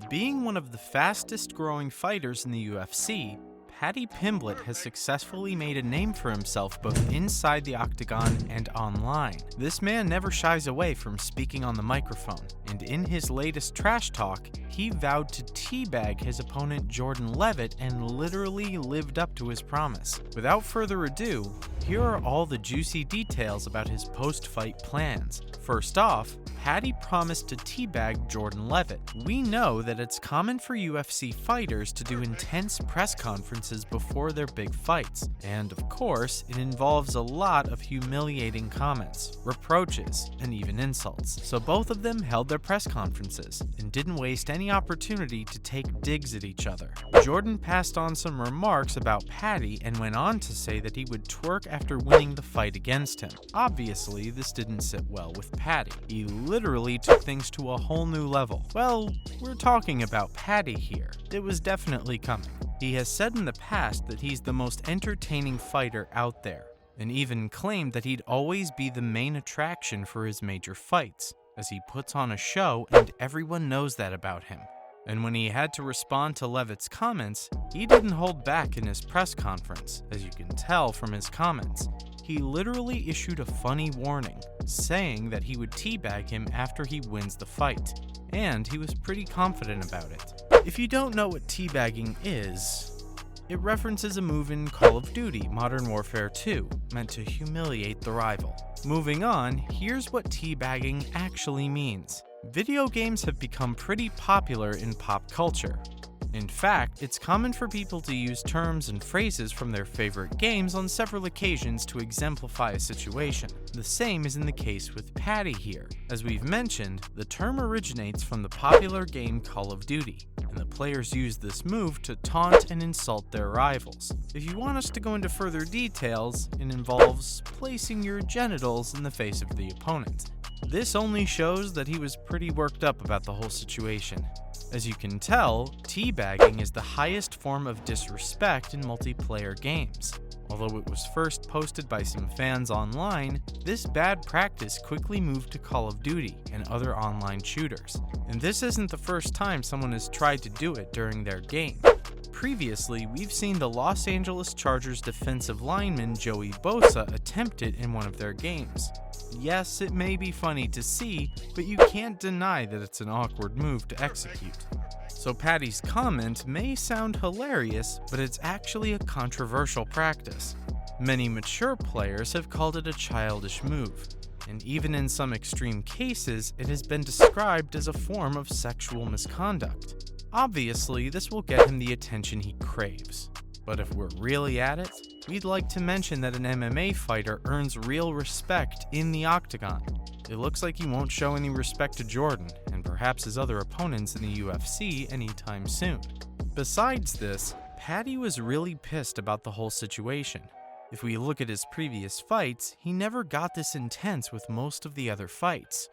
Being one of the fastest growing fighters in the UFC, Paddy Pimblett has successfully made a name for himself both inside the octagon and online. This man never shies away from speaking on the microphone, and in his latest trash talk, he vowed to teabag his opponent Jordan Levitt and literally lived up to his promise. Without further ado, here are all the juicy details about his post-fight plans. First off, Paddy promised to teabag Jordan Levitt. We know that it's common for UFC fighters to do intense press conferences before their big fights, and of course, it involves a lot of humiliating comments, reproaches, and even insults. So both of them held their press conferences and didn't waste any opportunity to take digs at each other. Jordan passed on some remarks about Paddy and went on to say that he would twerk after winning the fight against him. Obviously, this didn't sit well with Paddy. He literally took things to a whole new level. Well, we're talking about Paddy here. It was definitely coming. He has said in the past that he's the most entertaining fighter out there, and even claimed that he'd always be the main attraction for his major fights, as he puts on a show and everyone knows that about him. And when he had to respond to Levitt's comments, he didn't hold back in his press conference, as you can tell from his comments. He literally issued a funny warning, saying that he would teabag him after he wins the fight, and he was pretty confident about it. If you don't know what teabagging is, it references a move in Call of Duty Modern Warfare 2, meant to humiliate the rival. Moving on, here's what teabagging actually means. Video games have become pretty popular in pop culture. In fact, it's common for people to use terms and phrases from their favorite games on several occasions to exemplify a situation. The same is in the case with Paddy here. As we've mentioned, the term originates from the popular game Call of Duty, and the players use this move to taunt and insult their rivals. If you want us to go into further details, it involves placing your genitals in the face of the opponent. This only shows that he was pretty worked up about the whole situation. As you can tell, teabagging is the highest form of disrespect in multiplayer games. Although it was first posted by some fans online, this bad practice quickly moved to Call of Duty and other online shooters. And this isn't the first time someone has tried to do it during their game. Previously, we've seen the Los Angeles Chargers defensive lineman Joey Bosa attempt it in one of their games. Yes, it may be funny to see, but you can't deny that it's an awkward move to execute. So Paddy's comment may sound hilarious, but it's actually a controversial practice. Many mature players have called it a childish move, and even in some extreme cases, it has been described as a form of sexual misconduct. Obviously, this will get him the attention he craves. But if we're really at it, we'd like to mention that an MMA fighter earns real respect in the octagon. It looks like he won't show any respect to Jordan, and perhaps his other opponents in the UFC anytime soon. Besides this, Paddy was really pissed about the whole situation. If we look at his previous fights, he never got this intense with most of the other fights.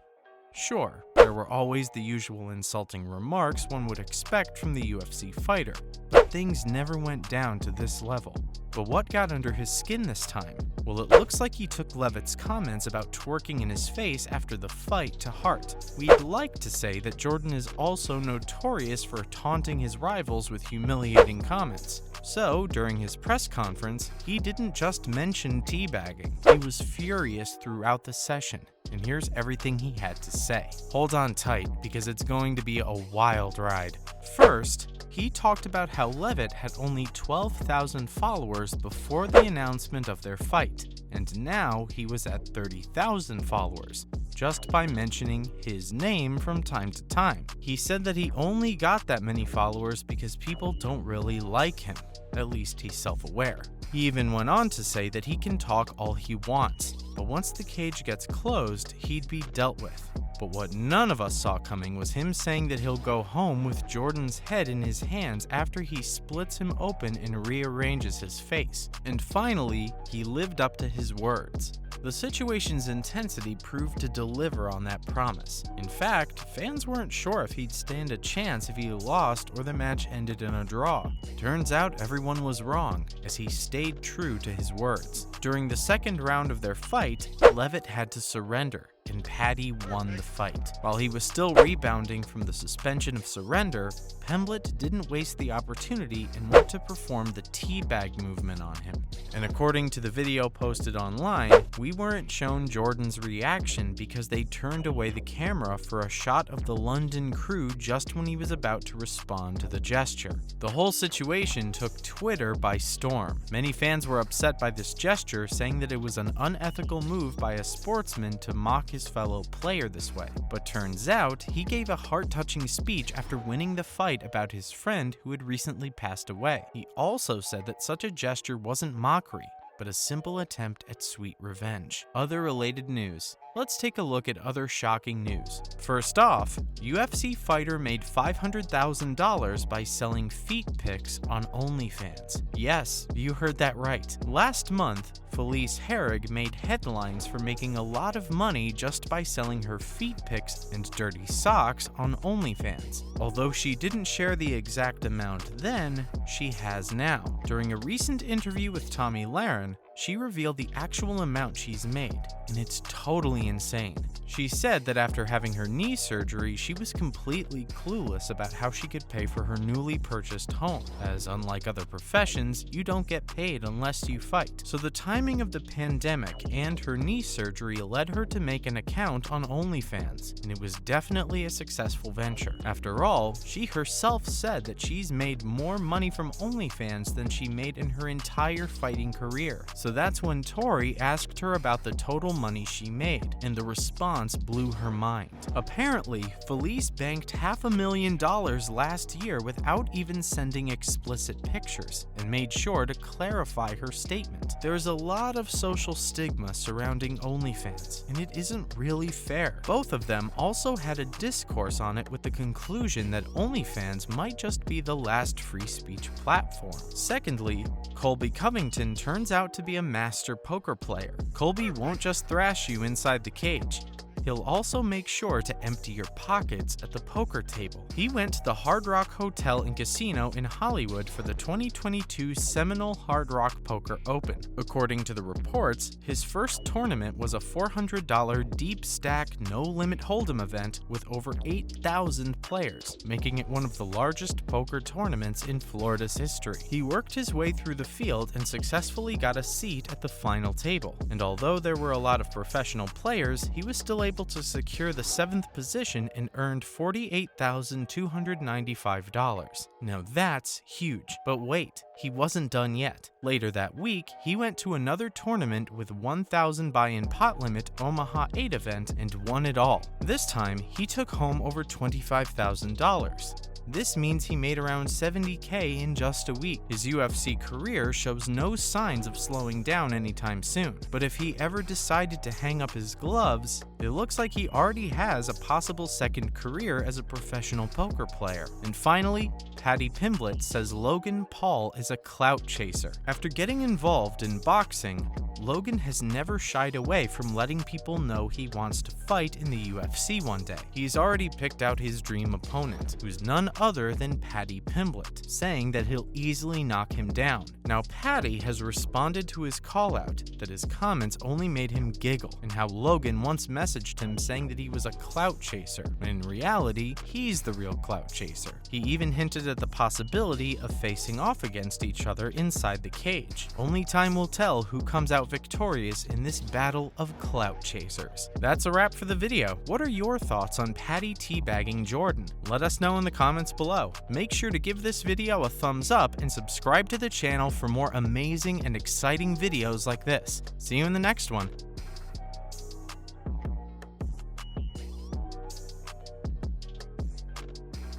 Sure, there were always the usual insulting remarks one would expect from the UFC fighter, but things never went down to this level. But what got under his skin this time? Well, it looks like he took Levitt's comments about twerking in his face after the fight to heart. We'd like to say that Jordan is also notorious for taunting his rivals with humiliating comments. So, during his press conference, he didn't just mention teabagging. He was furious throughout the session. And here's everything he had to say. Hold on tight, because it's going to be a wild ride. First, he talked about how Levitt had only 12,000 followers before the announcement of their fight, and now he was at 30,000 followers, just by mentioning his name from time to time. He said that he only got that many followers because people don't really like him. At least he's self-aware. He even went on to say that he can talk all he wants, but once the cage gets closed, he'd be dealt with. But what none of us saw coming was him saying that he'll go home with Jordan's head in his hands after he splits him open and rearranges his face. And finally, he lived up to his words. The situation's intensity proved to deliver on that promise. In fact, fans weren't sure if he'd stand a chance if he lost or the match ended in a draw. Turns out everyone was wrong, as he stayed true to his words. During the second round of their fight, Levitt had to surrender, and Paddy won the fight. While he was still rebounding from the suspension of surrender, Pimblett didn't waste the opportunity and went to perform the teabag movement on him. And according to the video posted online, we weren't shown Jordan's reaction because they turned away the camera for a shot of the London crew just when he was about to respond to the gesture. The whole situation took Twitter by storm. Many fans were upset by this gesture, saying that it was an unethical move by a sportsman to mock his fellow player this way. But turns out, he gave a heart-touching speech after winning the fight about his friend who had recently passed away. He also said that such a gesture wasn't mockery, but a simple attempt at sweet revenge. Other related news. Let's take a look at other shocking news. First off, UFC fighter made $500,000 by selling feet pics on OnlyFans. Yes, you heard that right. Last month, Felice Herrig made headlines for making a lot of money just by selling her feet pics and dirty socks on OnlyFans. Although she didn't share the exact amount then, she has now. During a recent interview with Tommy Lahren, she revealed the actual amount she's made, and it's totally insane. She said that after having her knee surgery, she was completely clueless about how she could pay for her newly purchased home, as unlike other professions, you don't get paid unless you fight. So the timing of the pandemic and her knee surgery led her to make an account on OnlyFans, and it was definitely a successful venture. After all, she herself said that she's made more money from OnlyFans than she made in her entire fighting career. So that's when Tori asked her about the total money she made, and the response blew her mind. Apparently, Felice banked $500,000 last year without even sending explicit pictures, and made sure to clarify her statement. There's a lot of social stigma surrounding OnlyFans, and it isn't really fair. Both of them also had a discourse on it with the conclusion that OnlyFans might just be the last free speech platform. Secondly, Colby Covington turns out to be a master poker player. Colby won't just thrash you inside the cage. He'll also make sure to empty your pockets at the poker table. He went to the Hard Rock Hotel and Casino in Hollywood for the 2022 Seminole Hard Rock Poker Open. According to the reports, his first tournament was a $400 deep stack no-limit hold'em event with over 8,000 players, making it one of the largest poker tournaments in Florida's history. He worked his way through the field and successfully got a seat at the final table. And although there were a lot of professional players, he was still able to secure the 7th position and earned $48,295. Now that's huge. But wait, he wasn't done yet. Later that week, he went to another tournament with 1,000 buy-in pot limit Omaha 8 event and won it all. This time, he took home over $25,000. This means he made around $70K in just a week. His UFC career shows no signs of slowing down anytime soon, but if he ever decided to hang up his gloves, it looks like he already has a possible second career as a professional poker player. And finally, Paddy Pimblett says Logan Paul is a clout chaser. After getting involved in boxing, Logan has never shied away from letting people know he wants to fight in the UFC one day. He's already picked out his dream opponent, who's none other than Paddy Pimblett, saying that he'll easily knock him down. Now, Paddy has responded to his call-out that his comments only made him giggle, and how Logan once messaged him saying that he was a clout chaser, when in reality, he's the real clout chaser. He even hinted at the possibility of facing off against each other inside the cage. Only time will tell who comes out victorious in this battle of clout chasers. That's a wrap for the video. What are your thoughts on Paddy teabagging Jordan? Let us know in the comments below. Make sure to give this video a thumbs up and subscribe to the channel for more amazing and exciting videos like this. See you in the next one.